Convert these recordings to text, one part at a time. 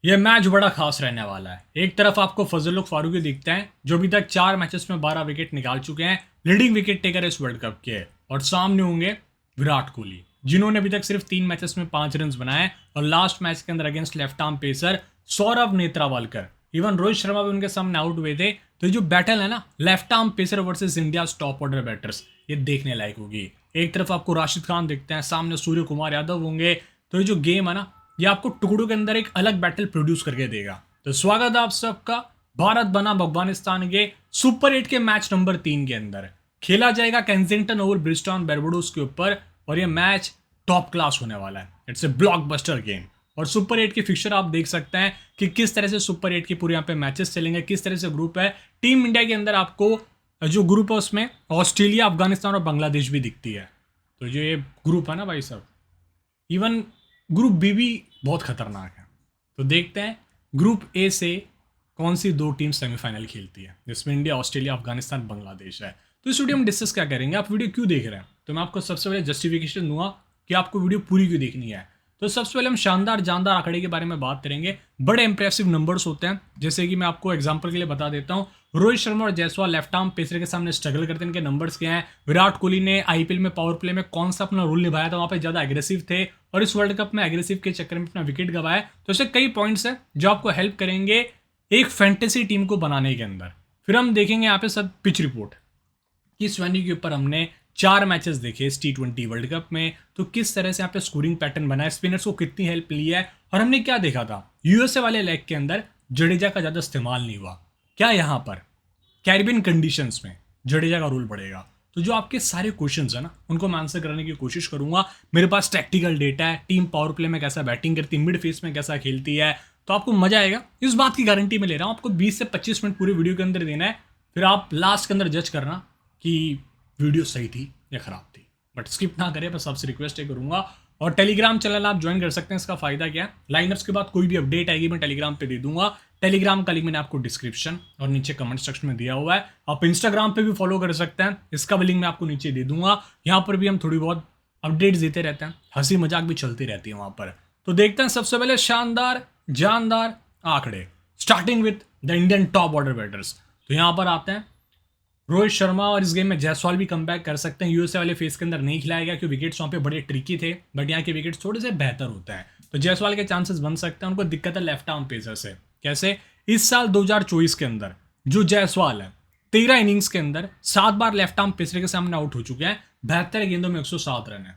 यह मैच बड़ा खास रहने वाला है। एक तरफ आपको फजल फारूकी दिखते हैं जो अभी तक 4 मैचेस में 12 विकेट निकाल चुके हैं, लीडिंग विकेट टेकर इस वर्ल्ड कप के। और सामने होंगे विराट कोहली जिन्होंने अभी तक सिर्फ 3 मैचेस में 5 रन बनाए और लास्ट मैच के अंदर against left arm pacer Saurabh Netravalkar, even Rohit Sharma भी उनके सामने आउट हुए थे। तो ये जो बैटल है ना, left arm pacer versus India top order batters, ये देखने लायक होगी। एक तरफ आपको राशिद खान दिखते हैं, सामने सूर्य कुमार यादव होंगे। तो ये जो गेम है ना, ये आपको टुकड़ों के अंदर एक अलग बैटल प्रोड्यूस करके देगा। तो स्वागत है आप सबका भारत बनाम अफगानिस्तान के सुपर 8 के मैच नंबर 3 के अंदर। खेला जाएगा केंसिंगटन ओवल ब्रिजटॉन बारबाडोस के ऊपर और ये मैच टॉप क्लास होने वाला है। It's a blockbuster game. और सुपर 8 की फिक्चर आप देख सकते हैं कि किस तरह से सुपर 8 के पूरे यहाँ पे मैचेस चलेंगे, किस तरह से ग्रुप है। टीम इंडिया के अंदर आपको जो ग्रुप है उसमें ऑस्ट्रेलिया, अफगानिस्तान और बांग्लादेश भी दिखती है। तो जो ये ग्रुप है ना भाई साहब, इवन ग्रुप बी भी बहुत खतरनाक है। तो देखते हैं ग्रुप ए से कौन सी 2 टीम सेमीफाइनल खेलती है, जिसमें इंडिया, ऑस्ट्रेलिया, अफगानिस्तान, बांग्लादेश है। तो इस वीडियो में डिस्कस क्या करेंगे, आप वीडियो क्यों देख रहे हैं, तो मैं आपको सबसे पहले जस्टिफिकेशन दूंगा कि आपको वीडियो पूरी क्यों देखनी है। तो सबसे पहले हम शानदार जानदार आंकड़े के बारे में बात करेंगे। बड़े इंप्रेसिव नंबर्स होते हैं, जैसे कि मैं आपको एग्जांपल के लिए बता देता हूं। रोहित शर्मा और जायसवाल लेफ्ट आर्म पेसर के सामने स्ट्रगल करते हैं, इनके नंबर्स क्या हैं। विराट कोहली ने आईपीएल में पावर प्ले में कौन सा अपना रोल निभाया था, वहां पे ज्यादा एग्रेसिव थे और इस वर्ल्ड कप में एग्रेसिव के चक्कर में अपना विकेट गवाया। तो ऐसे कई पॉइंट्स हैं जो आपको हेल्प करेंगे एक फैंटेसी टीम को बनाने के अंदर। फिर हम देखेंगे यहाँ पे सब पिच रिपोर्ट, किस वेन्यू के ऊपर हमने 4 मैचेस देखे इस T20 वर्ल्ड कप में, तो किस तरह से यहाँ पे स्कोरिंग पैटर्न बना है, स्पिनर्स को कितनी हेल्प ली है। और हमने क्या देखा था, यूएसए वाले लेग के अंदर जडेजा का ज्यादा इस्तेमाल नहीं हुआ। क्या यहाँ पर कैरिबियन कंडीशंस में जडेजा का रोल बढ़ेगा। तो जो आपके सारे क्वेश्चंस है ना, उनको मैं आंसर करने की कोशिश करूंगा। मेरे पास टैक्टिकल डेटा है, टीम पावर प्ले में कैसा बैटिंग करती है, मिड फेस में कैसा खेलती है। तो आपको मजा आएगा, इस बात की गारंटी मैं ले रहा हूँ। आपको 20 से 25 मिनट पूरी वीडियो के अंदर देना है, फिर आप लास्ट के अंदर जज करना कि वीडियो सही थी या खराब थी। बट स्किप ना करें, बस आपसे रिक्वेस्ट ही करूंगा। और टेलीग्राम चैनल आप ज्वाइन कर सकते हैं। इसका फायदा क्या है, लाइनअप्स के बाद कोई भी अपडेट आएगी मैं टेलीग्राम पे दे दूंगा। टेलीग्राम का लिंक मैंने आपको डिस्क्रिप्शन और नीचे कमेंट सेक्शन में दिया हुआ है। आप इंस्टाग्राम पे भी फॉलो कर सकते हैं, इसका भी लिंक मैं आपको नीचे दे दूंगा। यहाँ पर भी हम थोड़ी बहुत अपडेट्स देते रहते हैं, हंसी मजाक भी चलती रहती है वहां पर। तो देखते हैं सबसे पहले शानदार जानदार आंकड़े, starting with the Indian top order batters. तो यहाँ पर आते हैं रोहित शर्मा, और इस गेम में जायसवाल भी कम बैक कर सकते हैं। यूएसए वाले फेस के अंदर नहीं खिलाया गया क्योंकि विकेट्स वहाँ पे बड़े ट्रिकी थे, बट यहाँ के विकेट्स थोड़े से बेहतर होते हैं। तो जायसवाल के चांसेस बन सकते हैं। उनको दिक्कत है लेफ्ट आर्म पेसर से। कैसे, इस साल 2024 के अंदर जो जायसवाल है 13 इनिंग्स के अंदर 7 बार लेफ्ट आर्म पेसर के सामने आउट हो चुके हैं, 72 गेंदों में 107 रन है।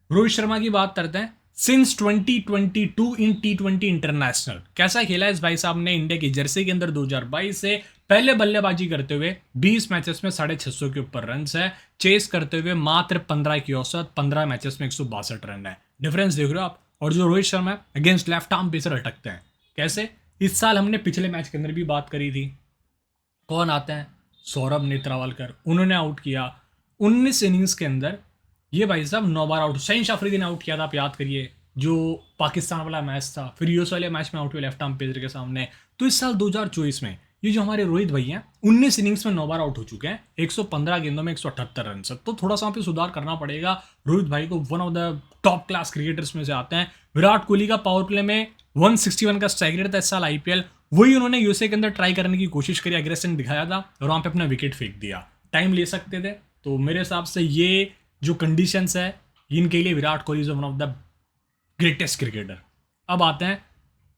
रोहित शर्मा की बात करते हैं, सिंस 2022 इन T20 इंटरनेशनल कैसा खेला इस भाई साहब ने इंडिया की जर्सी के अंदर 2022 से। पहले बल्लेबाजी करते हुए 20 मैचेस में 650 के ऊपर रन है, चेस करते हुए मात्र 15 की औसत, 15 मैचेस में 162 रन है। डिफरेंस देख रहे हो आप। और जो रोहित शर्मा है अगेंस्ट लेफ्ट आर्म पेसर अटकते हैं। कैसे, इस साल हमने पिछले मैच के अंदर भी बात करी थी, कौन आते हैं, सौरभ नेत्रावालकर, उन्होंने आउट किया 19 इनिंग्स के अंदर। ये भाई साहब 9 बार आउट, शहीन अफरीदी ने आउट किया था, आप याद करिए, जो पाकिस्तान वाला मैच था। फिर यूएस वाले मैच में आउट हुए लेफ्ट आर्म पेसर के सामने। तो इस साल 2024 में ये जो हमारे रोहित भैया 19 इनिंग्स में 9 बार आउट हो चुके हैं, 115 गेंदों में 178 रन। तो थोड़ा सा पे सुधार करना पड़ेगा। रोहित भाई को one of the top class cricketers में से आते हैं। विराट कोहली का पावर प्ले में 161 का स्ट्राइक रेट था इस साल आईपीएल, वही उन्होंने यूएसए के अंदर ट्राई करने की कोशिश करी, एग्रेशन दिखाया था और वहां पे अपना विकेट फेंक दिया। टाइम ले सकते थे। तो मेरे हिसाब से ये जो कंडीशंस है इनके लिए Virat Kohli is one of the greatest cricketer. अब आते हैं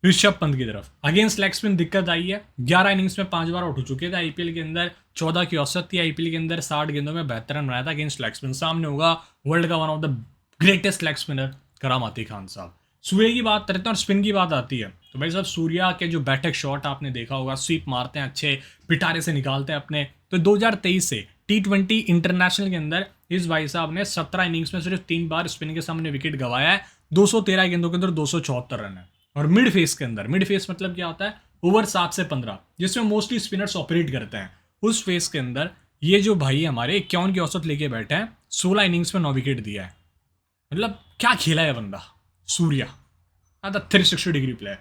ऋषभ पंत की तरफ। अगेंस्ट लेग स्पिन दिक्कत आई है, 11 इनिंग्स में 5 बार आउट हो चुके थे आईपीएल के अंदर, 14 की औसत थी आईपीएल के अंदर, 60 गेंदों में 72 रन बनाया था अगेंस्ट लेग स्पिन। सामने होगा वर्ल्ड का one of the greatest leg spinner करामाती खान साहब। सूर्य की बात करते हैं और स्पिन की बात आती है तो भाई साहब सूर्या के जो बैठक शॉट आपने देखा होगा, स्वीप मारते हैं, अच्छे पिटारे से निकालते हैं अपने। तो 2023 से T20 इंटरनेशनल के अंदर इस भाई साहब ने 17 इनिंग्स में सिर्फ 3 बार स्पिन के सामने विकेट गवाया है, 213 गेंदों के अंदर 274 रन है। और मिड फेस के अंदर, मिड फेस मतलब क्या होता है, ओवर 7 से 15 जिसमें मोस्टली स्पिनर्स ऑपरेट करते हैं, उस फेस के अंदर ये जो भाई हमारे 51 की औसत लेके बैठे हैं, 16 इनिंग्स में 9 विकेट दिया है। मतलब क्या खेला है बंदा सूर्या, 360 डिग्री प्ले।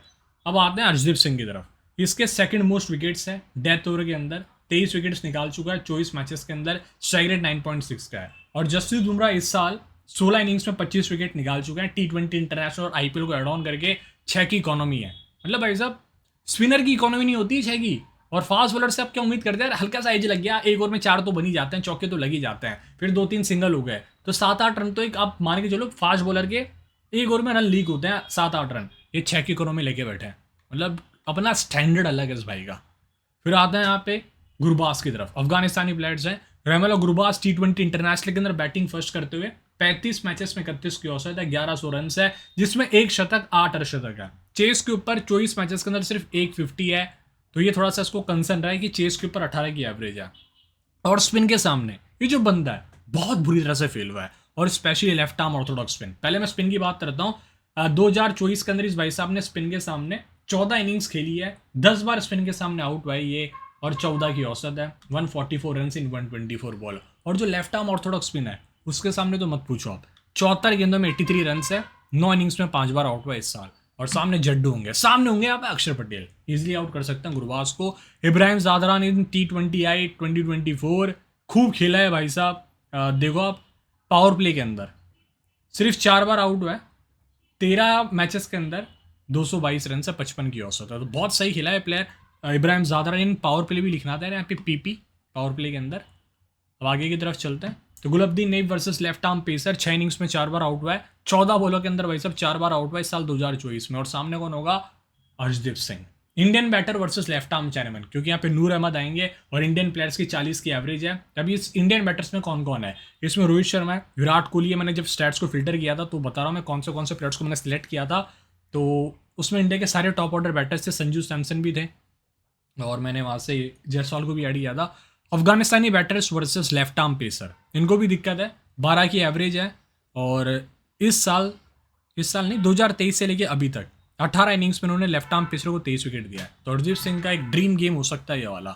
अब आते हैं अर्शदीप सिंह की तरफ। इसके सेकंड मोस्ट विकेट्स है डेथ ओवर के अंदर, 23 विकेट्स निकाल चुका है 24 मैचेस के अंदर, स्ट्राइक रेट 9.6 का है। और जसप्रीत बुमराह इस साल 16 इनिंग्स में 25 विकेट निकाल चुके हैं T20 इंटरनेशनल और आईपीएल को एड ऑन करके 6 की इकोनॉमी है। मतलब भाई साहब स्पिनर की इकोनॉमी नहीं होती है 6 की, और फास्ट बॉलर से आप क्या उम्मीद करते हैं यार, हल्का सा एज लग गया, एक ओवर में 4 तो बन ही जाते हैं, चौके तो लग ही जाते हैं, फिर 2-3 सिंगल हो गए, तो 7-8 रन तो एक आप मान के चलो फास्ट बॉलर के एक ओवर में रन लीक होते हैं 7-8 रन, ये 6 की इकोनॉमी लेके बैठे हैं। मतलब अपना स्टैंडर्ड अलग है इस भाई का। फिर आते हैं यहाँ पे गुरबाज की तरफ, अफगानिस्तानी प्लेयर्स हैं। रहमान गुरबाज T20 इंटरनेशनल के अंदर बैटिंग फर्स्ट करते हुए 35 मैचेस में 31 की औसत है, 1100 रन है, जिसमें एक शतक 8 अर्धशतक है। चेस के ऊपर 24 मैचेस के अंदर सिर्फ एक 50 है, तो ये थोड़ा सा इसको कंसर्न रहा है कि चेस के ऊपर 18 की एवरेज है। और स्पिन के सामने ये जो बंदा है बहुत बुरी तरह से फेल हुआ है, और specially left arm Orthodox spin. पहले मैं स्पिन की बात करता हूँ। 2024 के अंदर इस भाई साहब ने स्पिन के सामने 14 इनिंग्स खेली है, 10 बार स्पिन के सामने आउट हुआ है ये, और 14 की औसत है, 144 रन इन 124 बॉल। और जो लेफ्ट आर्म ऑर्थोडॉक्स स्पिन है उसके सामने तो मत पूछो आप, 74 गेंदों में 83 रन है, 9 इनिंग्स में 5 बार आउट हुआ इस साल। और सामने जड्डू होंगे, सामने होंगे यहाँ पे अक्षर पटेल, इजिली आउट कर सकते हैं गुरबाज को। इब्राहिम ज़ादरान इन T20 आई 2024 खूब खेला है भाई साहब। देखो आप पावर प्ले के अंदर सिर्फ 4 बार आउट हुआ है, 13 मैचेस के अंदर 222 रन से 55 की औसत है, तो बहुत सही खेला है प्लेयर इब्राहिम ज़ादरान। इन पावर प्ले भी लिखना था यहाँ पे PP पावर प्ले के अंदर। अब आगे की तरफ चलते हैं, तो Gulbadin Naib versus left arm pacer, 6 innings में 4 बार आउट हुआ है, 14 बॉलों के अंदर भाई साहब 4 बार आउट हुआ है इस साल 2024 में। और सामने कौन होगा? Arshdeep Singh. Indian batter versus left arm chinaman, क्योंकि यहाँ पे नूर अहमद आएंगे और इंडियन प्लेयर्स की 40 की एवरेज है। अभी इस इंडियन बैटर्स में कौन कौन है? इसमें रोहित शर्मा है, विराट कोहली है। मैंने जब स्टैट्स को फिल्टर किया था तो बता रहा हूँ मैं कौन से प्लेयर्स को मैंने सिलेक्ट किया था, तो उसमें इंडिया के सारे टॉप ऑर्डर बैटर्स थे, संजू सैमसन भी थे, और मैंने वहाँ से जयसवाल को भी ऐड किया था। अफगानिस्तानी batters versus left arm pacer, इनको भी दिक्कत है, 12 की एवरेज है, और इस साल नहीं 2023 से लेके अभी तक 18 इनिंग्स में उन्होंने लेफ्ट आर्म पेसर को 23 विकेट दिया है। तो अर्शदीप सिंह का एक ड्रीम गेम हो सकता है ये वाला।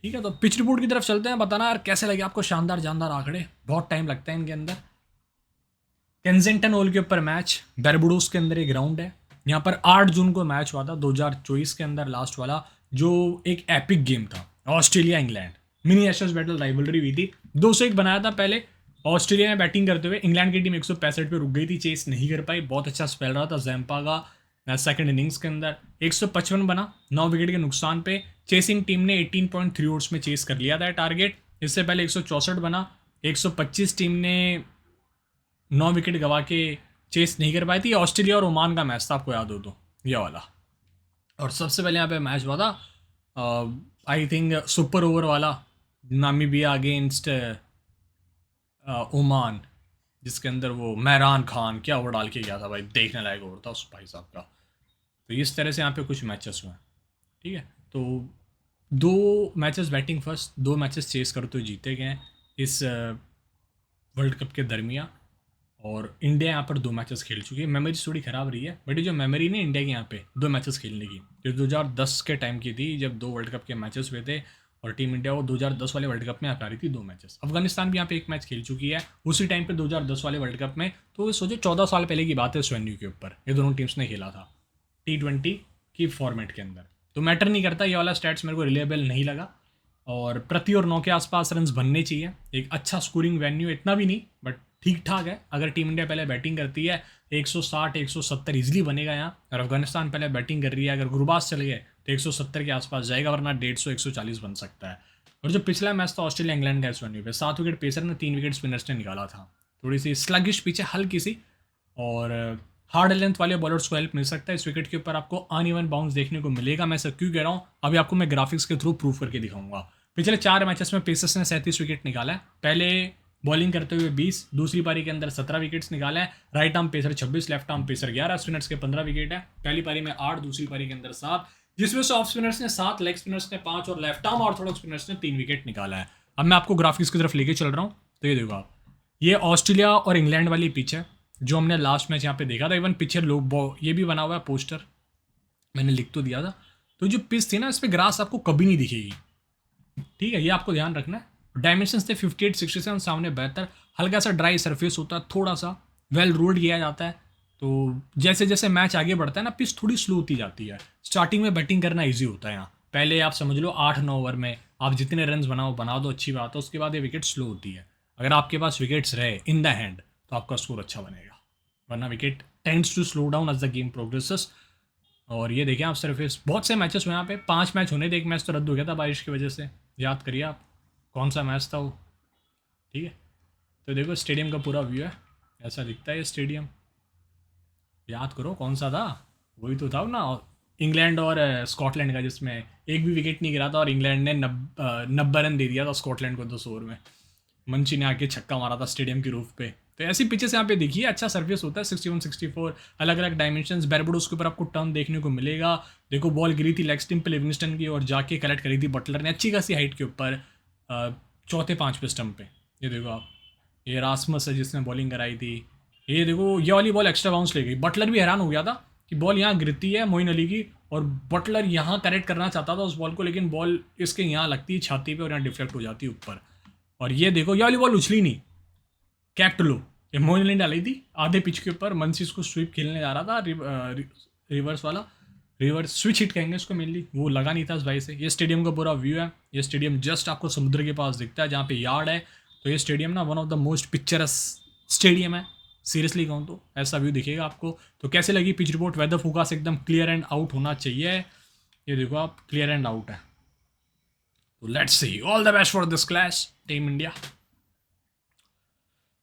ठीक है, तो पिच रिपोर्ट की तरफ चलते हैं। बताना यार कैसे लगे आपको शानदार जानदार आंकड़े, बहुत टाइम लगता है इनके अंदर। केंजिंगटन ओवल के ऊपर मैच, बारबुडोस के अंदर एक ग्राउंड है, यहाँ पर 8 जून को मैच हुआ था 2024 के अंदर, लास्ट वाला, जो एक एपिक गेम था। Australia England mini Ashes battle rivalry हुई थी, 201 बनाया था पहले। ऑस्ट्रेलिया में बैटिंग करते हुए इंग्लैंड की टीम 165 पे रुक गई थी, चेस नहीं कर पाई, बहुत अच्छा स्पेल रहा था जैम्पा का सेकंड इनिंग्स के अंदर। 155 बना 9 विकेट के नुकसान पे, चेसिंग टीम ने 18.3 ओवर्स में चेस कर लिया था टारगेट। इससे पहले 164 बना, 125 टीम ने 9 विकेट गवा के चेस नहीं कर पाई थी। ऑस्ट्रेलिया और ओमान का मैच था, आपको याद हो तो, ये वाला। और सबसे पहले यहाँ पे मैच हुआ था आई थिंक सुपर ओवर वाला, नामीबिया अगेंस्ट ओमान, जिसके अंदर वो महरान खान क्या ओवर डाल के गया था भाई, देखने लायक ओवर था उस भाई साहब का। तो इस तरह से यहाँ पे कुछ मैचेस हुए। ठीक है, तो 2 matches batting first, 2 matches chase करते हुए जीते गए हैं इस वर्ल्ड कप के दरमियान। और इंडिया यहाँ पर 2 मैचेस खेल चुकी है। मेमोरी थोड़ी ख़राब रही है, बट ये जो मेमोरी नहीं इंडिया की यहाँ पे 2 मैचेस खेलने की, जो 2010 के टाइम की थी जब 2 वर्ल्ड कप के मैचेस हुए थे, और टीम इंडिया वो 2010 वाले वर्ल्ड कप में आ रही थी 2 मैचेस। अफगानिस्तान भी यहाँ पे 1 मैच खेल चुकी है उसी टाइम पे 2010 वाले वर्ल्ड कप में। तो सोचो 14 साल पहले की बात है, इस वेन्यू के ऊपर ये दोनों टीम्स ने खेला था T20 की फॉर्मेट के अंदर। तो मैटर नहीं करता, ये वाला स्टैट्स मेरे को रिलेबल नहीं लगा। और प्रति और 9 के आसपास रन्स बनने चाहिए, एक अच्छा स्कोरिंग वेन्यू, इतना भी नहीं बट ठीक ठाक है। अगर टीम इंडिया पहले बैटिंग करती है 160 170 इजीली बनेगा यहाँ, और अफगानिस्तान पहले बैटिंग कर रही है, अगर गुरबाज चले गए तो 170 के आसपास जाएगा, वरना 150 140 बन सकता है। और जो पिछला मैच था ऑस्ट्रेलिया इंग्लैंड का, इस वेन्यू पे 7 विकेट पेसर ने, 3 विकेट स्पिनर्स ने निकाला था। थोड़ी सी स्लगिश पीछे हल्की सी, और हार्ड लेंथ वाले बॉलर्स को हेल्प मिल सकता है। इस विकेट के ऊपर आपको अनइवन बाउंस देखने को मिलेगा। मैं सर क्यों कह रहा हूँ, अभी आपको मैं ग्राफिक्स के थ्रू प्रूफ करके दिखाऊंगा। पिछले 4 मैचेस में पेसर्स ने 37 विकेट निकाला है, पहले बॉलिंग करते हुए 20, दूसरी पारी के अंदर 17 विकेट्स निकाले हैं। Right arm pacer 26, left arm pacer 11, spinners के 15 विकेट है। पहली पारी में 8, दूसरी पारी के अंदर 7, जिसमें से ऑफ स्पिनर्स ने 7, लेग स्पिनर्स ने 5 और लेफ्ट आर्म ऑर्थोडॉक्स स्पिनर्स ने 3 विकेट निकाला है। अब मैं आपको ग्राफिक्स की तरफ लेके चल रहा हूँ, तो ये देखो आप, ये ऑस्ट्रेलिया और इंग्लैंड वाली पिच है जो हमने लास्ट मैच यहाँ पे देखा था। इवन पीछे लोग ये भी बना हुआ है पोस्टर, मैंने लिख तो दिया था। तो जो पिच थी ना, इस पर ग्रास आपको कभी नहीं दिखेगी। ठीक है, ये आपको ध्यान रखना है। डायमेंशंस थे 58 67, सामने बेहतर, हल्का सा ड्राई सरफेस होता है, थोड़ा सा वेल रोल्ड किया जाता है। तो जैसे जैसे मैच आगे बढ़ता है ना, पिच थोड़ी स्लो होती जाती है। स्टार्टिंग में बैटिंग करना ईजी होता है यहाँ, पहले आप समझ लो 8-9 ओवर में आप जितने रन बना दो, अच्छी बात है। उसके बाद ये विकेट स्लो होती है। अगर आपके पास विकेट्स रहे इन द हैंड तो आपका स्कोर अच्छा बनेगा, वरना wicket tends to slow down as the game progresses. और ये देखें आप सरफेस, बहुत से मैचेस हुए यहाँ पे, 5 मैच होने थे, एक मैच तो रद्द हो गया था बारिश की वजह से। याद करिए आप कौन सा मैच था वो। ठीक है, तो देखो स्टेडियम का पूरा व्यू है, ऐसा दिखता है ये स्टेडियम। याद करो कौन सा था, वही तो था ना, इंग्लैंड और स्कॉटलैंड का, जिसमें एक भी विकेट नहीं गिरा था और इंग्लैंड ने 90 रन दे दिया था स्कॉटलैंड को 2 ओवर में। मंची ने आके छक्का मारा था स्टेडियम की रूफ पे। तो ऐसी पिचेस यहाँ पे देखिए, अच्छा सर्विस होता है, 61 64 अलग अलग डायमेंशन। बैरबडोस के ऊपर आपको टर्न देखने को मिलेगा। देखो बॉल गिरी थी लेग स्टंप पे लिविंगस्टन की, और जाके कलेक्ट करी थी बटलर ने अच्छी खासी हाइट के ऊपर, चौथे 5वें स्टंप पे। ये देखो आप, ये रासमस है जिसने बॉलिंग कराई थी। ये देखो ये वाली बॉल एक्स्ट्रा बाउंस ले गई, बटलर भी हैरान हो गया था कि बॉल यहाँ गिरती है मोइन अली की, और बटलर यहाँ करेक्ट करना चाहता था उस बॉल को, लेकिन बॉल इसके यहाँ लगती है छाती पे और यहाँ डिफ्लेक्ट हो जाती है ऊपर। और ये देखो ये वाली बॉल उछली नहीं, कैप टू लो, ये मोइन अली ने डाली थी आधे पिच के ऊपर। मनसी इसको स्वीप खेलने जा रहा था, रिवर्स वाला, रिवर्स स्विच हिट कहेंगे इसको मेनली, वो लगा नहीं था इस भाई से। ये स्टेडियम का पूरा व्यू है, ये स्टेडियम जस्ट आपको समुद्र के पास दिखता है जहाँ पे यार्ड है। तो ये स्टेडियम ना one of the most picturesque stadium है, सीरियसली कहूँ तो ऐसा व्यू दिखेगा आपको। तो कैसे लगी पिच रिपोर्ट? वेदर फोकास्ट एकदम क्लियर एंड आउट होना चाहिए, ये देखो आप क्लियर एंड आउट है। तो let's see, all the best for this clash team India.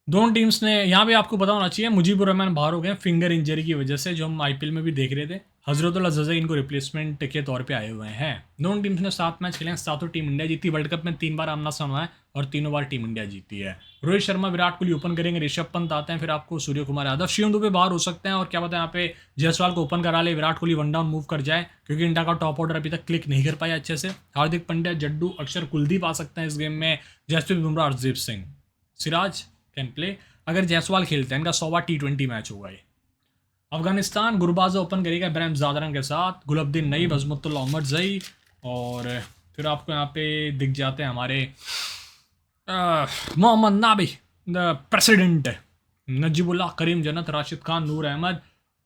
दोनों टीम्स ने, यहाँ पे आपको पता होना चाहिए मुजीबुर रहमान बाहर हो गए फिंगर इंजरी की वजह से, जो हम आईपीएल में भी देख रहे थे। हजरतुल्ला जज़ा इनको रिप्लेसमेंट के तौर पे आए हुए हैं। दोनों टीम्स ने 7 मैच खेले हैं, सातों टीम इंडिया जीती। वर्ल्ड कप में 3 बार आमना सामना है और तीनों बार टीम इंडिया जीती है। रोहित शर्मा विराट कोहली ओपन करेंगे, ऋषभ पंत आते हैं, फिर आपको सूर्य कुमार यादव, शिवम दुबे बाहर हो सकते हैं, और क्या पता है यहाँ पे जायसवाल को ओपन करा ले, विराट कोहली 1 डाउन मूव कर जाए, क्योंकि इंडिया का टॉप ऑर्डर अभी तक क्लिक नहीं कर पाया अच्छे से। हार्दिक पांड्या, जड्डू, अक्षर, कुलदीप आ सकते हैं इस गेम में, जसप्रीत बुमराह, हरदीप सिंह, सिराज कैन प्ले अगर जायसवाल खेलते हैं। इनका 100वां T20 मैच होगा ये। अफगानिस्तान गुरबाज ओपन करेगा इब्राहिम ज़ादरन के साथ, गुलबद्दीन नईब, अजमतुल्ला उमर जई, और फिर आपको यहाँ पे दिख जाते हैं हमारे मोहम्मद नाबी द प्रेसिडेंट, नजीबुल्लाह, करीम जन्नत, राशिद खान, नूर अहमद,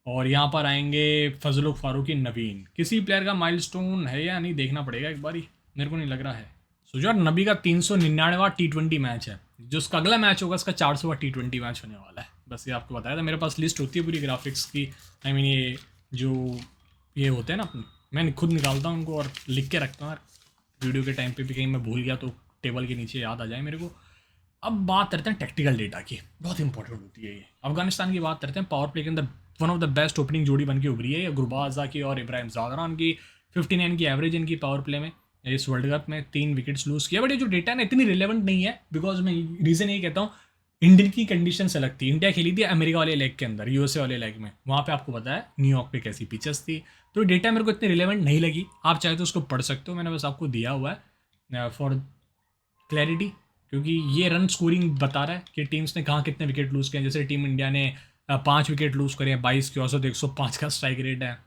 और यहाँ पर आएंगे फजल फारूकी, नवीन। किसी प्लेयर का माइलस्टोन है या नहीं देखना पड़ेगा एक बारी, मेरे को नहीं लग रहा है। सुजर नबी का 399वां T20 मैच है, जो उसका अगला मैच होगा उसका 400वां T20 मैच होने वाला है। बस ये आपको बताया था, मेरे पास लिस्ट होती है पूरी ग्राफिक्स की, आई मीन ये जो ये होते हैं ना अपने, मैं खुद निकालता हूँ उनको और लिख के रखता हूँ, वीडियो के टाइम पे भी कहीं मैं भूल गया तो टेबल के नीचे याद आ जाए मेरे को। अब बात करते हैं टेक्टिकल डेटा की, बहुत इंपॉर्टेंट होती है ये। अफगानिस्तान की बात करते हैं, पावर प्ले के अंदर one of the best opening जोड़ी बन के उभरी है गुरबाजा की और इब्राहिम ज़ादरान की। 59 की एवरेज इनकी पावर प्ले में इस वर्ल्ड कप में, 3 विकेट्स लूज़ किया। बट ये जो डेटा है ना इतनी रिलेवेंट नहीं है, बिकॉज मैं रीज़न यही कहता हूँ, इंडियन की कंडीशन से अलग थी। इंडिया खेली थी अमेरिका वाले लेग के अंदर, यूएसए वाले लेग में, वहाँ पे आपको पता है न्यूयॉर्क पे कैसी पिचेस थी। तो डेटा मेरे को इतनी रिलेवेंट नहीं लगी, आप चाहे तो उसको पढ़ सकते हो, मैंने बस आपको दिया हुआ है फॉर क्लैरिटी, क्योंकि ये रन स्कोरिंग बता रहा है कि टीम्स ने कहाँ कितने विकेट लूज़ किए हैं। जैसे टीम इंडिया ने 5 विकेट लूज़ करे हैं, 22 की औसत, 105 का स्ट्राइक रेट है,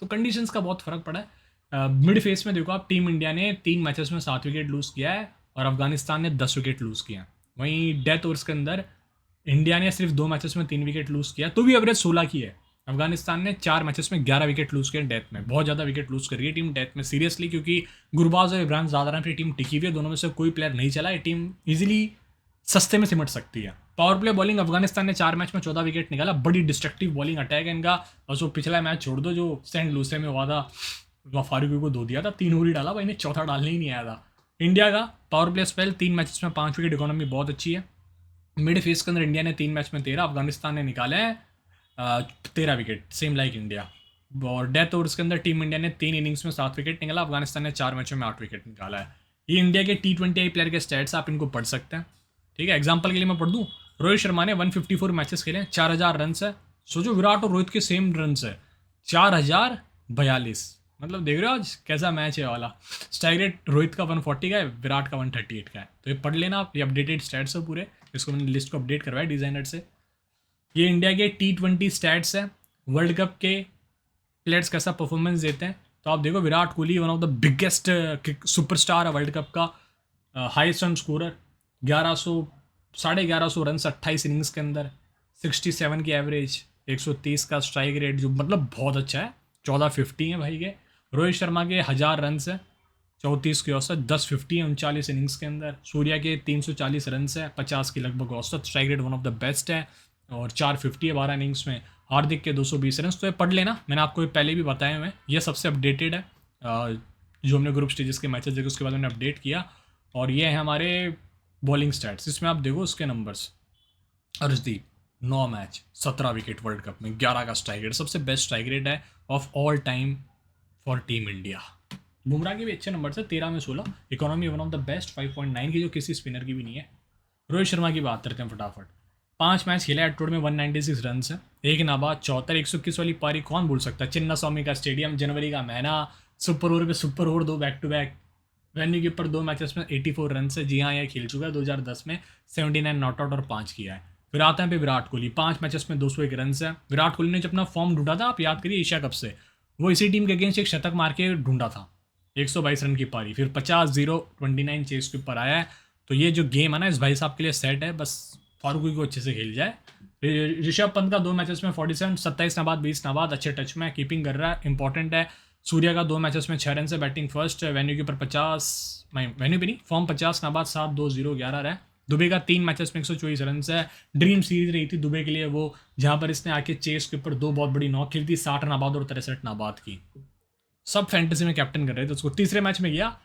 तो कंडीशंस का बहुत फ़र्क पड़ा है। मिड फेस में देखो आप, टीम इंडिया ने 3 मैचेस में 7 विकेट लूज़ किया है और अफगानिस्तान ने 10 विकेट लूज़ किया है। वहीं डेथ ओवर्स के अंदर इंडिया ने सिर्फ 2 मैचेस में 3 विकेट लूज़ किया, तो भी एवरेज 16 की है। अफगानिस्तान ने 4 मैचेस में 11 विकेट लूज़ किए डेथ में, बहुत ज़्यादा विकेट लूज़ कर रही है टीम डेथ में सीरियसली, क्योंकि गुरबाज और इब्राहिम ज़ादरान की टीम टिकी हुई है, दोनों में से कोई प्लेयर नहीं चला, ये टीम इजीली सस्ते में सिमट सकती है। पावर प्ले बॉलिंग, अफगानिस्तान ने 4 मैच में 14 विकेट निकाला, बड़ी डिस्ट्रक्टिव बॉलिंग अटैक है इनका। और जो पिछला मैच छोड़ दो जो सेंट लूसे में हुआ था, वहाँ फारूकी को 2 दिया था, 3 ओवर ही डाला भाई ने, चौथा डालने ही नहीं आया था। इंडिया का पावर प्ले स्पेल 3 मैचेस में 5 विकेट, इकोनॉमी बहुत अच्छी है। मिड फेस के अंदर इंडिया ने 3 मैच में 13, अफगानिस्तान ने निकाले हैं 13 विकेट, सेम लाइक इंडिया। और डेथ ओवर्स के अंदर टीम इंडिया ने 3 इनिंग्स में 7 विकेट निकाला, अफगानिस्तान ने 4 मैचों में 8 विकेट निकाला है। ये इंडिया के T20 प्लेयर के स्टैट्स, आप इनको पढ़ सकते हैं, ठीक है। एग्जाम्पल के लिए मैं पढ़ दूँ, रोहित शर्मा ने 154 मैचेस खेले, 4000 रन है। सोचो विराट और रोहित के सेम रन है, 4042, मतलब देख रहे हो आज कैसा मैच है वाला। स्ट्राइक रेट रोहित का 140 का है, विराट का 138 का है। तो ये पढ़ लेना आप, ये अपडेटेड स्टैट्स है पूरे, इसको मैंने लिस्ट को अपडेट करवाया डिजाइनर से। ये इंडिया के T20 स्टैट्स है, वर्ल्ड कप के प्लेयर्स कैसा परफॉर्मेंस देते हैं। तो आप देखो Virat Kohli one of the biggest superstar है वर्ल्ड कप का, highest run scorer, 1100 run 28 innings के अंदर, 67 की एवरेज, 130 का स्ट्राइक रेट, जो मतलब बहुत अच्छा है। 1450 है भाई के। रोहित शर्मा के 1000 रन है, 34 की औसत, 1050 है 39 इनिंग्स के अंदर। सूर्या के 340 रन है, 50 की लगभग औसत, strike rate one of the best है। और 450 है 12 इनिंग्स में। हार्दिक के 220 रन। तो ये पढ़ लेना, मैंने आपको ये पहले भी बताए हुए हैं, ये सबसे अपडेटेड है। जो हमने ग्रुप स्टेजेस के मैचेस देखे उसके बाद मैंने अपडेट किया। और ये है हमारे बॉलिंग स्टैट्स, इसमें आप देखो उसके numbers. Arshdeep 9 match 17 wicket world cup में, 11 का स्ट्राइक रेट, सबसे बेस्ट स्ट्राइक रेट है of all time for team India. Bumrah के भी अच्छे नंबर है, 13 में 16। Economy one of the best 5.9 की, जो किसी स्पिनर की भी नहीं है। रोहित शर्मा की बात करते हैं फटाफट। 5 मैच खेला, एट में 196 रन है, एक नाबाद, 74, 121 वाली पारी कौन भूल सकता है। चिन्ना स्वामी का स्टेडियम, जनवरी का महीना, सुपर ओवर पे super over, 2 back to back. Venue के ऊपर 2 मैचेस में 84 रन है। जी हाँ, यह खेल चुका है 2010 में 79 नॉट आउट और 5 किया है। फिर आता है पे विराट कोहली, 5 मैचेस में 201 रन है। विराट कोहली ने जब अपना फॉर्म ढूंढा था, आप याद करिए एशिया कप से, वो इसी टीम के अगेंस्ट एक शतक मार के ढूंढा था, 122 रन की पारी। फिर 50-0-29 चेस के ऊपर आया है। तो ये जो गेम है ना, इस भाई साहब के लिए सेट है, बस फारूकी को अच्छे से खेल जाए। ऋषभ पंत का 2 मैचेस में 47, 27 नाबाद 20 नाबाद, अच्छे टच में कीपिंग कर रहा है, इंपॉर्टेंट है। सूर्या का 2 मैचेस में 6 रन से बैटिंग फर्स्ट, वेन्यू के ऊपर 50, वेन्यू भी नहीं, फॉर्म 50 नाबाद 7-2-0-11 रहा है। दुबे का 3 मैचेस में 124 रन है। ड्रीम सीरीज रही थी दुबे के लिए वो, जहां पर इसने आके चेस के ऊपर 2 बहुत बड़ी नॉक खेली थी, 60 नाबाद और 63 नाबाद की। सब फैंटेसी में कैप्टन कर रहे थे उसको। तीसरे मैच में गया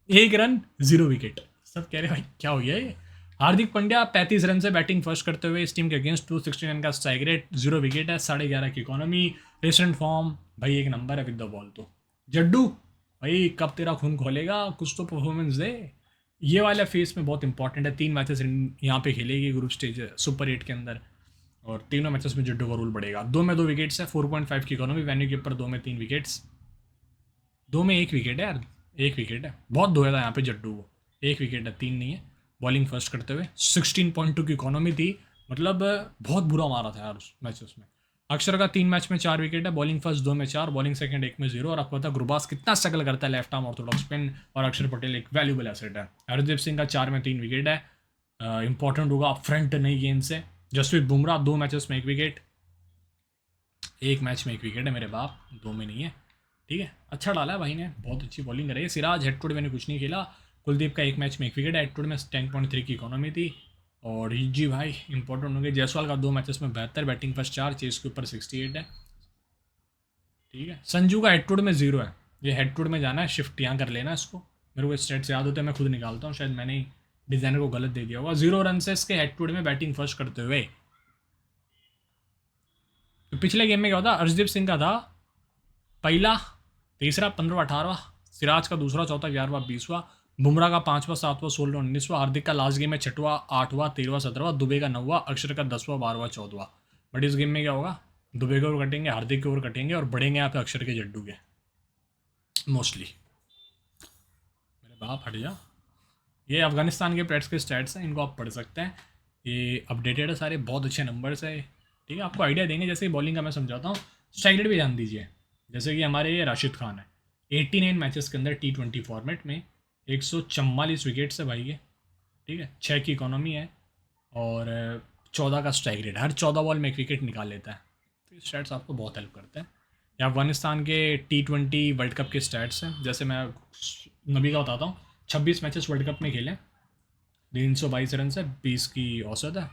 1 रन 0 विकेट। सब कह रहे भाई क्या हो गया ये। हार्दिक पांड्या 35 रन से बैटिंग फर्स्ट करते हुए इस टीम के अगेंस्ट, 269 का स्ट्राइक रेट, 0 विकेट है, 11.5 की इकोनॉमी, रिसेंट फॉर्म भाई एक नंबर है विद द बॉल। तो जड्डू भाई कब तेरा खून खोलेगा, कुछ तो परफॉर्मेंस दे। ये वाला फेस में बहुत इंपॉर्टेंट है। 3 मैचेस यहाँ पे खेलेगी ग्रुप स्टेज सुपर 8 के अंदर, और तीनों मैचेस में जड्डू का रूल बढ़ेगा। 2 में 2 विकेट्स है, 4.5 की इकोनॉमी, वेन्यू के ऊपर 2 में 3 विकेट्स, 2 में 1 विकेट है यार, 1 विकेट है, बहुत धोया था यहाँ पे जड्डू को। 1 विकेट है, 3 नहीं है। बॉलिंग फर्स्ट करते हुए 16.2 की इकोनॉमी थी, मतलब बहुत बुरा मारा था यार उस मैचेस में। अक्षर का 3 मैच में 4 विकेट है, बॉलिंग फर्स्ट 2 में 4, बॉलिंग सेकंड 1 में 0। और आपको पता है गुरबाज कितना स्ट्रगल करता है लेफ्ट आर्म ऑर्थोडॉक्स स्पिन, और अक्षर पटेल एक वैल्यूबल एसेट है। हरदीप सिंह का 4 में 3 विकेट है, इंपॉर्टेंट होगा फ्रंट नई गेंद से। जसप्रीत बुमराह 2 मैचेस में 1 विकेट, 1 मैच में 1 विकेट है मेरे बाप, 2 में नहीं है, ठीक है। अच्छा डाला है भाई ने, बहुत अच्छी बॉलिंग कर रही है। सिराज हेड टू हेड मैंने कुछ नहीं खेला। कुलदीप का 1 मैच में 1 विकेट, हेड टू हेड में 10.3 की इकोनॉमी थी। और जी भाई इंपॉर्टेंट होंगे। जायसवाल का 2 मैचेस में 72, बैटिंग फर्स्ट 4, चेस के ऊपर 68 है, ठीक है। संजू का हेड टू हेड में 0 है, ये हेड टू हेड में जाना है, शिफ्ट यहाँ कर लेना इसको। मेरे को स्टेट्स याद होते हैं, मैं खुद निकालता हूँ, शायद मैंने ही डिज़ाइनर को गलत दे दिया होगा। 0 रन से इसके हेड टू हेड में बैटिंग फर्स्ट करते हुए। तो पिछले गेम में क्या होता, अर्शदीप सिंह का था पहला, तीसरा, 15वां 18वां, सिराज का दूसरा, चौथा, 11वां 20वां, बुमराह का 5वां 7वां 16वां 19वां, हार्दिक का लास्ट गेम में 6वां 8वां 13वां 17वां, दुबे का 9वां, अक्षर का 10वां 12वां 14वां। बट इस गेम में क्या होगा, दुबे के ओवर कटेंगे, हार्दिक के ओवर कटेंगे, और बढ़ेंगे यहाँ पे अक्षर के जड्डू के मोस्टली। मेरे बाप हट जा। ये अफगानिस्तान के प्लेयर्स के स्टैट्स हैं, इनको आप पढ़ सकते हैं, ये अपडेटेड है सारे, बहुत अच्छे नंबर्स है, ठीक है। आपको आइडिया देंगे, जैसे बॉलिंग का मैं समझाता हूँ, स्ट्राइक रेट भी जान दीजिए। जैसे कि हमारे ये राशिद खान है, 89 मैचेस के अंदर T20 फॉर्मेट में 144 विकेट्स है भाई ये, ठीक है। 6 की इकोनॉमी है, और 14 का स्ट्राइक रेट, हर 14 बॉल में 1 विकेट निकाल लेता है। तो ये स्टैट्स आपको बहुत हेल्प करते हैं। या अफगानिस्तान के T20 वर्ल्ड कप के स्टैट्स हैं, जैसे मैं नबी का बताता हूँ। 26 मैचेस वर्ल्ड कप में खेले, 322 रन से 20 की औसत है।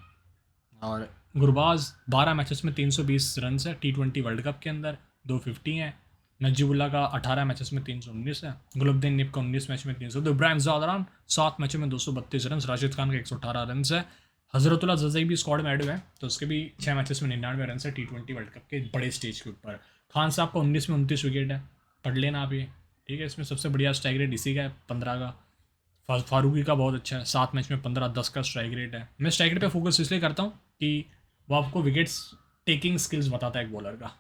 और गुरबाज 12 मैचेस में 320 रन है T20 वर्ल्ड कप के अंदर, 250 हैं। नजीबुल्ला का 18 मैचेस में 319 है। गुलबद्दीन निब का 19 मैच में 300। तो इब्राहिम ज़ादरान 7 मैचों में 232 रन। राशिद खान का 118 रन है। हजरतुल्ला जज़ई भी स्क्वाड में ऐड हुए हैं, तो उसके भी 6 मैचेस में 99 रन है T20 वर्ल्ड कप के बड़े स्टेज के ऊपर। खान साहब का 19 में 29 विकेट है, पढ़ लेना आप ये, ठीक है। इसमें सबसे बढ़िया स्ट्राइक रेट इसी का है, 15 का। फारूकी का बहुत अच्छा है, 7 मैच में 15, 10 का स्ट्राइक रेट है। मैं स्ट्राइक रेट पे फोकस इसलिए करता हूँ कि वो आपको विकेट्स टेकिंग स्किल्स बताता है एक बॉलर का।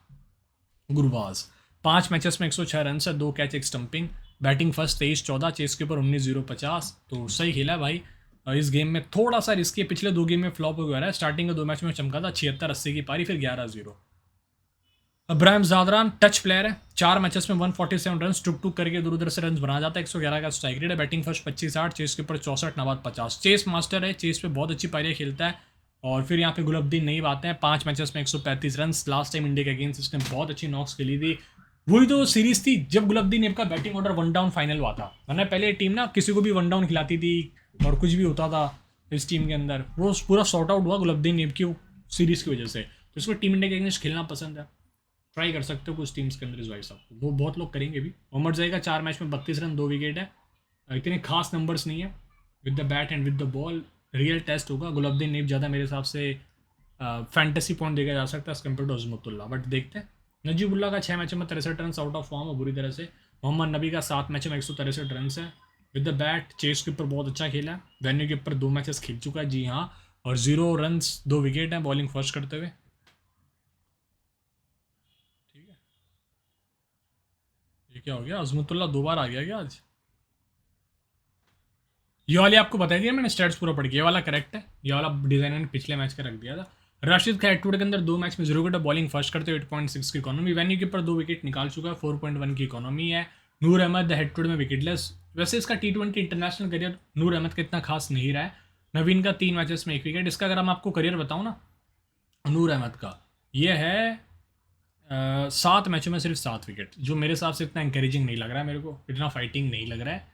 गुरबाज 5 मैचेस में 106 रन है, 2 catch 1 stumping, batting first 23-14, chase के ऊपर 19-0-50। तो सही खेला है भाई। इस गेम में थोड़ा सा रिस्की है, पिछले 2 गेम में फ्लॉप हो गया है। स्टार्टिंग के 2 मैच में चमका था, 76-80 की पारी, फिर 11-0। इब्राहिम ज़ादरान टच प्लेयर है, 4 मैचेस में 147 रन, टुक टुक करके दूर उधर से रन बना जाता है। 111 का स्ट्राइक रेट है, बैटिंग फर्स्ट 25-8, चेस के ऊपर 64 नाबाद 50। चेस मास्टर है, चेस पे बहुत अच्छी पारियाँ खेलता है। और फिर यहाँ पे गुलबद्दीन नई बातें हैं, 5 मैचेस में 135 रन। लास्ट टाइम इंडिया के अगेंस्ट इसने बहुत अच्छी नॉक्स खेली थी। वही तो सीरीज थी जब गुलबद्दीन नेब का बैटिंग ऑर्डर 1 डाउन फाइनल हुआ था, वरना पहले टीम ना किसी को भी 1 डाउन खिलाती थी और कुछ भी होता था इस टीम के अंदर। वो पूरा सॉर्ट आउट हुआ गुलबद्दीन नेब की सीरीज़ की वजह से, तो इसको टीम इंडिया के अगेंस्ट खेलना पसंद है। ट्राई कर सकते हो कुछ टीम्स के अंदर इस भाई साहब को, वो बहुत लोग करेंगे भी। उमर जाई का 4 मैच में 32 रन 2 विकेट है, इतने खास नंबर्स नहीं है। With the bat and with the ball real test होगा। गुलाबुद्दीन नईब ज़्यादा मेरे हिसाब से फैंटेसी पॉइंट देखा जा सकता है as compared to Azmatullah, but देखते हैं। नजीबुल्ला का 6 मैचों में 63 रन आउट ऑफ फॉर्म है बुरी तरह से। मोहम्मद नबी का 7 मैचों में 163 रन है। विद द बैट चेस के ऊपर बहुत अच्छा खेला है, वेन्यू के ऊपर 2 मैचेस खेल चुका है, जी हाँ, और 0 रन 2 विकेट हैं बॉलिंग फर्स्ट करते हुए। ठीक है, ये क्या हो गया, अजमतुल्ला 2 बार आ गया क्या आज? ये वाली आपको बता दिया मैंने, स्टैट्स पूरा पढ़ के, ये वाला करेक्ट है, ये वाला डिजाइनर ने पिछले मैच का रख दिया था। राशिद खान टूडे के अंदर 2 मैच में 0 विकेट बॉलिंग फर्स्ट करते हुए 8.6 की इकोनॉमी, वेन्यू के ऊपर 2 विकेट निकाल चुका है, 4.1 की इकोनॉमी है। नूर अहमद हेड टू में विकेटलेस। वैसे इसका T20 इंटरनेशनल करियर नूर अहमद का इतना खास नहीं रहा है। नवीन का 3 मैचेस में 1 विकेट। इसका अगर हम आपको करियर बताऊँ ना, नूर अहमद का ये है 7 मैचों में सिर्फ 7 विकेट, जो मेरे हिसाब से इतना इंकरेजिंग नहीं लग रहा है मेरे को, इतना फाइटिंग नहीं लग रहा है।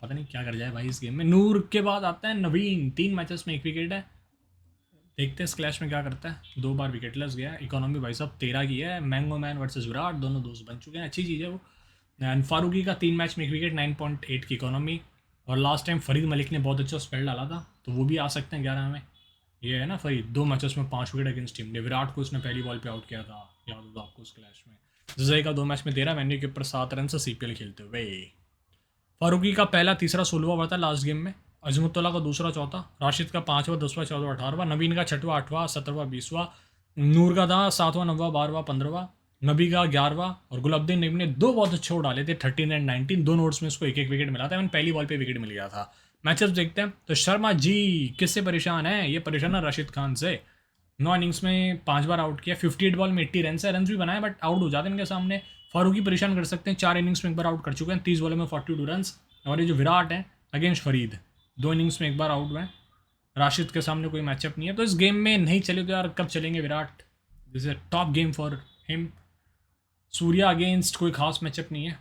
पता नहीं क्या कर जाए भाई इस गेम में। नूर के बाद आता है नवीन, 3 मैचेस में 1 विकेट है। देखते हैं इस क्लैश में क्या करता है। 2 बार विकेटलेस गया। इकोनॉमी भाई साहब 13 की है। मैंगो मैन वर्सेस विराट, दोनों दोस्त बन चुके हैं, अच्छी चीज़ है वो। एंड फारूकी का 3 मैच में 1 विकेट, 9.8 की इकोनॉमी। और लास्ट टाइम फरीद मलिक ने बहुत अच्छा स्पेल डाला था, तो वो भी आ सकते हैं 11 में। ये है ना फरीद, 2 मैचेस में 5 विकेट अगेंस्ट टीम ने। विराट को उसने पहली बॉल पे आउट किया था, याद होगा आपको उस क्लैश में। जजई का 2 मैच में 13, वेन्यू के ऊपर 7 रन से CPL खेलते हुए। फारूकी का पहला, तीसरा, 16वां ओवर था लास्ट गेम में। अजमुतुल्ला का दूसरा, चौथा। राशिद का 5वां, 10वां, 14वां, 18वां। नवीन का 6वां, 8वां, 17वां, 20वां। नूर का था 7वां, 9वां, 12वां, 15वां। नबी का 11वां। और गुलाबुद्दीन नबी ने 2 बहुत अच्छे ओवर डाले थे, 13 एंड 19। दोनों ओवर्स में इसको 1-1 विकेट मिला था, एवं पहली बॉल पे विकेट मिल गया था। मैचअप देखते हैं। तो शर्मा जी किससे परेशान है? ये परेशान है राशिद खान से। 9 इनिंग्स में 5 बार आउट किया, 58 बॉल में 80 रन है। रन भी बनाए बट आउट हो जाते हैं इनके सामने। फारूकी परेशान कर सकते हैं, 4 इनिंग्स में 1 बार आउट कर चुके हैं, 30 बॉलों में 42 रन। और ये जो विराट है अगेंस्ट फरीद, 2 इनिंग्स में 1 बार आउट हुए हैं। राशिद के सामने कोई मैचअप नहीं है, तो इस गेम में नहीं चले तो यार कब चलेंगे Virat? This is a top game for him. Surya against कोई खास मैचअप नहीं है।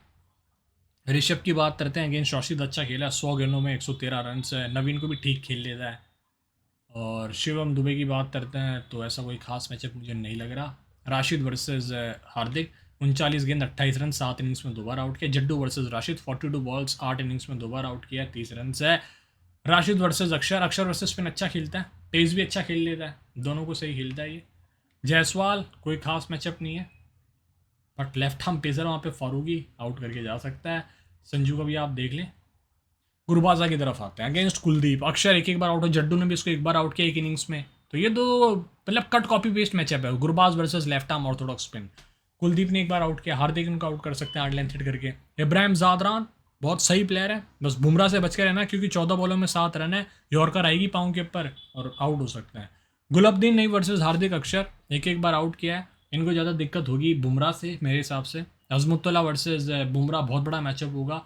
ऋषभ की बात करते हैं, अगेंस्ट राशिद अच्छा खेला, 100 गेंदों में 113 रन है। नवीन को भी ठीक खेल लेता है। और शिवम दुबे की बात करते हैं तो ऐसा कोई खास मैचअप मुझे नहीं लग रहा। राशिद वर्सेस हार्दिक, 39 गेंद 28 रन, 7 इनिंग्स में 2 बार आउट किया। Jaddu versus Rashid, 42 balls 8 innings में 2 बार आउट किया, 30 रन है। राशिद वर्सेस अक्षर, अक्षर वर्सेस स्पिन अच्छा खेलता है, तेज भी अच्छा खेल लेता है, दोनों को सही खेलता है ये। जायसवाल कोई खास मैचअप नहीं है, बट लेफ्ट हार्म पेसर वहाँ पे फारूकी आउट करके जा सकता है। संजू का भी आप देख लें। गुरबाजा की तरफ आते हैं, अगेंस्ट कुलदीप। अक्षर 1-1 बार आउट है, जड्डू ने भी इसको 1 बार आउट किया 1 इनिंग्स में। तो ये 2 मतलब कट कॉपी पेस्ट मैचअप है, Gurbaz versus left arm Orthodox spin. Kuldeep ने 1 बार आउट किया, हार्दिक उनको आउट कर सकते हैं 8 लेंथ हिट करके। इब्राहिम जादरान बहुत सही प्लेयर है, बस बुमराह से बच के रहना, क्योंकि 14 बॉलों में 7 रन है, यॉर्कर आएगी पाँव के ऊपर और आउट हो सकता है। गुलाबुद्दीन नईब वर्सेस हार्दिक, अक्षर 1-1 बार आउट किया है, इनको ज़्यादा दिक्कत होगी बुमराह से मेरे हिसाब से। अजमुतुल्ला वर्सेस बुमराह बहुत बड़ा मैचअप होगा।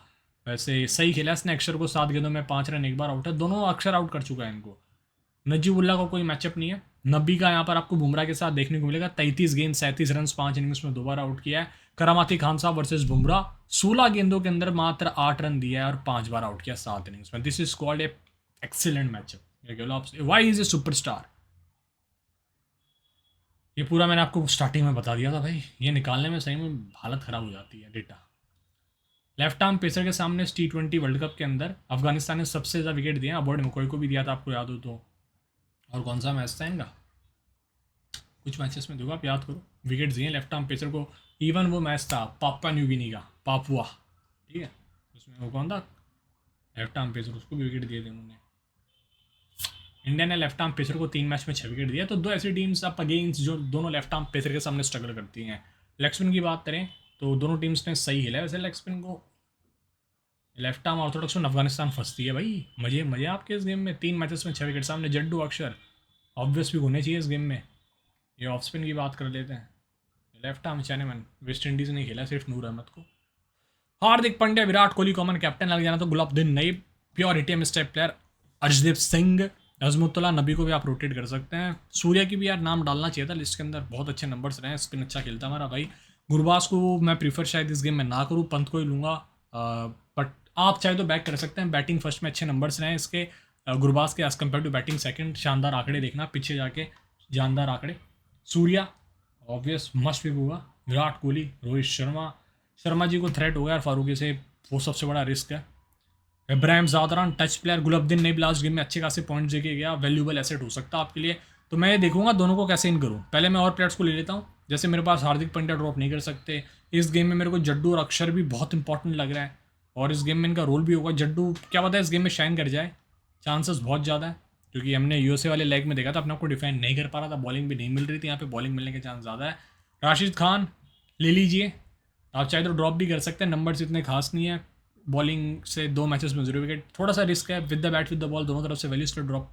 वैसे सही खेला इसने, अक्षर को 7 गेंदों में 5 रन 1 बार आउट है, दोनों अक्षर आउट कर चुका है इनको। नजीबुल्ला का कोई मैचअप नहीं है। नबी का यहाँ पर आपको बुमराह के साथ देखने को मिलेगा, 33 गेंद 37 रन, 5 इनिंग्स में 2 बार आउट किया है। करामाती खान साहब वर्सेस बुमराह, 16 गेंदों के अंदर मात्र 8 रन दिया है और 5 बार आउट किया 7 इनिंग्स में। This is called a excellent matchup. Why is a superstar? ये पूरा मैंने आपको स्टार्टिंग में बता दिया था भाई, ये निकालने में सही में हालत ख़राब हो जाती है डेटा। लेफ्ट आर्म पेसर के सामने T20 वर्ल्ड कप के अंदर अफगानिस्तान ने सबसे ज़्यादा विकेट दिए, अबॉर्ड मकोई को भी दिया था आपको याद हो तो। और कौन सा मैच था इनका, कुछ मैचेस में देखो आप याद करो, विकेट दिए लेफ्ट आर्म पेसर को। इवन वो मैच था पापुआ न्यू गिनी का, पापुआ, ठीक है, उसमें वो कौन था लेफ्ट आर्म पेसर, उसको भी विकेट दिए थे उन्होंने। इंडिया ने लेफ्ट आर्म पेसर को 3 मैच में 6 विकेट दिया। तो 2 ऐसी टीम्स आप अगेंस्ट जो दोनों लेफ्ट आर्म पेसर के सामने स्ट्रगल करती हैं। लेग स्पिन की बात करें तो दोनों टीम्स ने सही खेला है वैसे लेग स्पिन को। लेफ्ट आर्म ऑर्थोडॉक्स में अफगानिस्तान फंसती है भाई, मजे मजे आपके इस गेम में। 3 मैचेस में 6 विकेट, सामने जड्डू अक्षर ऑब्वियस भी होने चाहिए इस गेम में। ये ऑफ स्पिन की बात कर लेते हैं। Left arm chinaman, West Indies ने खेला सिर्फ नूर अहमद को। हार्दिक पांड्या, विराट कोहली कॉमन कैप्टन लग जाना, तो गुलाबुद्दीन नईब प्योर ATM स्टेप प्लेयर, अर्शदीप सिंह, अजमुतुल्ला, नबी को भी आप रोटेट कर सकते हैं। सूर्या की भी यार नाम डालना चाहिए था लिस्ट के अंदर, बहुत अच्छे नंबर्स रहे हैं, स्पिन अच्छा खेलता हमारा भाई। गुरबाज को मैं प्रीफर शायद इस गेम में ना करूँ, पंत को ही लूँगा, बट आप चाहे तो बैक कर सकते हैं। बैटिंग फर्स्ट में अच्छे नंबर्स रहे हैं इसके, गुरबाज के as compared to batting second, शानदार आंकड़े देखना पीछे जाके। जानदार आंकड़े। सूर्या ऑब्वियस मस्ट पिक होगा। विराट कोहली, रोहित शर्मा, शर्मा जी को थ्रेट होगा यार फारूकी से, वो सबसे बड़ा रिस्क है। Ibrahim Zadran touch player, Gulbadin Naib last game में अच्छे खासे पॉइंट्स देके गया, वैल्यूबल एसेट हो सकता है आपके लिए। तो मैं ये देखूंगा दोनों को कैसे इन करूँ। पहले मैं और प्लेयर्स को ले लेता हूँ, जैसे मेरे पास हार्दिक पांड्या ड्रॉप नहीं कर सकते इस गेम में, मेरे को जड्डू और अक्षर भी बहुत इंपॉर्टेंट लग रहा है, और इस गेम में इनका रोल भी होगा। जड्डू क्या पता है इस गेम में शाइन कर जाए, चांसेस बहुत ज़्यादा है, क्योंकि हमने यूएसए वाले लेग में देखा था अपने आप को डिफेंड नहीं कर पा रहा था, बॉलिंग भी नहीं मिल रही थी, यहाँ पे बॉलिंग मिलने के चांस ज़्यादा है। राशिद खान ले लीजिए, आप चाहे तो ड्रॉप भी कर सकते हैं, नंबर्स इतने खास नहीं है, बॉलिंग से 2 मैचेस में 0 विकेट, थोड़ा सा रिस्क है। With the bat with the ball दोनों तरफ से वैल्यू से ड्रॉप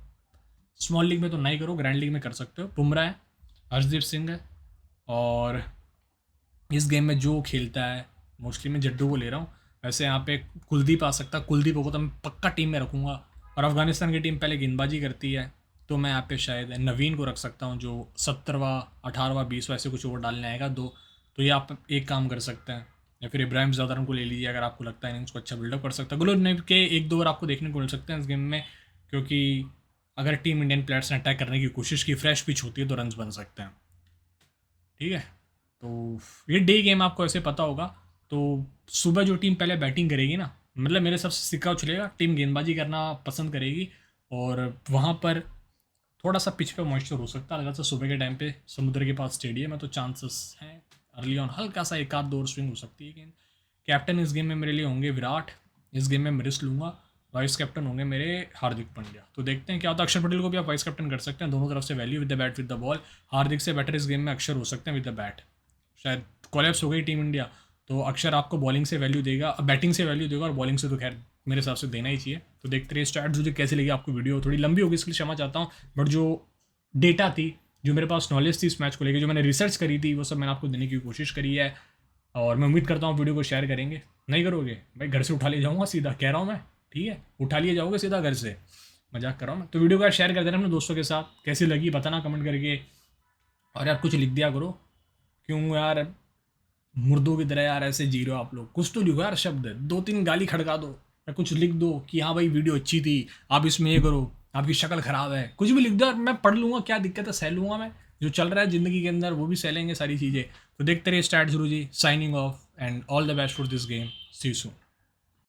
स्मॉल लीग में तो नहीं करो, ग्रैंड लीग में कर सकते हो। बुमराह है, हर्षदीप सिंह है, और इस गेम में जो खेलता है मोस्टली मैं जड्डू को ले रहा हूँ। वैसे यहाँ पे कुलदीप आ सकता है, कुलदीप को तो मैं पक्का टीम में रखूँगा, और अफगानिस्तान की टीम पहले गेंदबाजी करती है, तो मैं यहाँ पे शायद नवीन को रख सकता हूँ जो 17वां 18वां 20वां ऐसे कुछ ओवर डालने आएगा 2, तो ये आप एक काम कर सकते हैं। या फिर इब्राहिम ज़ादरान को ले लीजिए अगर आपको लगता है इनिंग्स को अच्छा बिल्डअप कर सकता है। गुलाब नबी के 1-2 ओवर आपको देखने को मिल सकते हैं इस गेम में, क्योंकि अगर टीम इंडियन प्लेयर्स ने अटैक करने की कोशिश की, फ्रेश पिच होती है तो रन्स बन सकते हैं। ठीक है, तो ये डे गेम आपको ऐसे पता होगा। तो सुबह जो टीम पहले बैटिंग करेगी ना, मतलब मेरे सबसे सिक्का उछलेगा, टीम गेंदबाजी करना पसंद करेगी, और वहाँ पर थोड़ा सा पिच पे मॉइस्चर हो सकता है, अगर सुबह के टाइम पे समुद्र के पास स्टेडियम है तो चांसेस हैं अर्ली ऑन हल्का सा 1-2 ओवर स्विंग हो सकती है गेंद। कैप्टन इस गेम में मेरे लिए होंगे विराट, इस गेम में मैं रिस्क लूँगा। वाइस कैप्टन होंगे मेरे हार्दिक पांड्या। तो देखते हैं क्या होता है। अक्षर पटेल को भी आप वाइस कैप्टन कर सकते हैं, दोनों तरफ से value with the bat with the ball. Hardik से बेटर इस गेम में अक्षर हो सकते हैं विद द बैट। शायद कोलैप्स हो गई टीम इंडिया तो अक्षर आपको बॉलिंग से वैल्यू देगा, बैटिंग से वैल्यू देगा, और बॉलिंग से तो खैर मेरे हिसाब से देना ही चाहिए। तो देखते रहिए स्टैट्स। मुझे कैसी लगी आपको वीडियो, थोड़ी लंबी होगी इसके लिए क्षमा चाहता हूँ, बट जो डेटा थी, जो मेरे पास नॉलेज थी इस मैच को लेकर, जो मैंने रिसर्च करी थी, वो सब मैंने आपको देने की कोशिश करी है, और मैं उम्मीद करता हूँ वीडियो को शेयर करेंगे। नहीं करोगे भाई घर से उठा ले जाऊँगा सीधा, कह रहा हूँ मैं, ठीक है, उठा लिए जाओगे सीधा घर से, मजाक कर रहा हूँ मैं। तो वीडियो को शेयर कर देना अपने दोस्तों के साथ, कैसी लगी बताना कमेंट करके, और यार कुछ लिख दिया करो, क्यों यार मुर्दों की तरह यार ऐसे जी रहे हो आप लोग, कुछ तो लिखो यार, शब्द 2-3 गाली खड़का दो, या कुछ लिख दो कि हाँ भाई वीडियो अच्छी थी, आप इसमें ये करो, आपकी शक्ल खराब है, कुछ भी लिख दो, मैं पढ़ लूँगा, क्या दिक्कत है, सह लूँगा मैं, जो चल रहा है ज़िंदगी के अंदर वो भी सह लेंगे सारी चीज़ें। तो देखते रहिए स्टार्ट जरूर जी, signing off and all the best for this game, see you soon.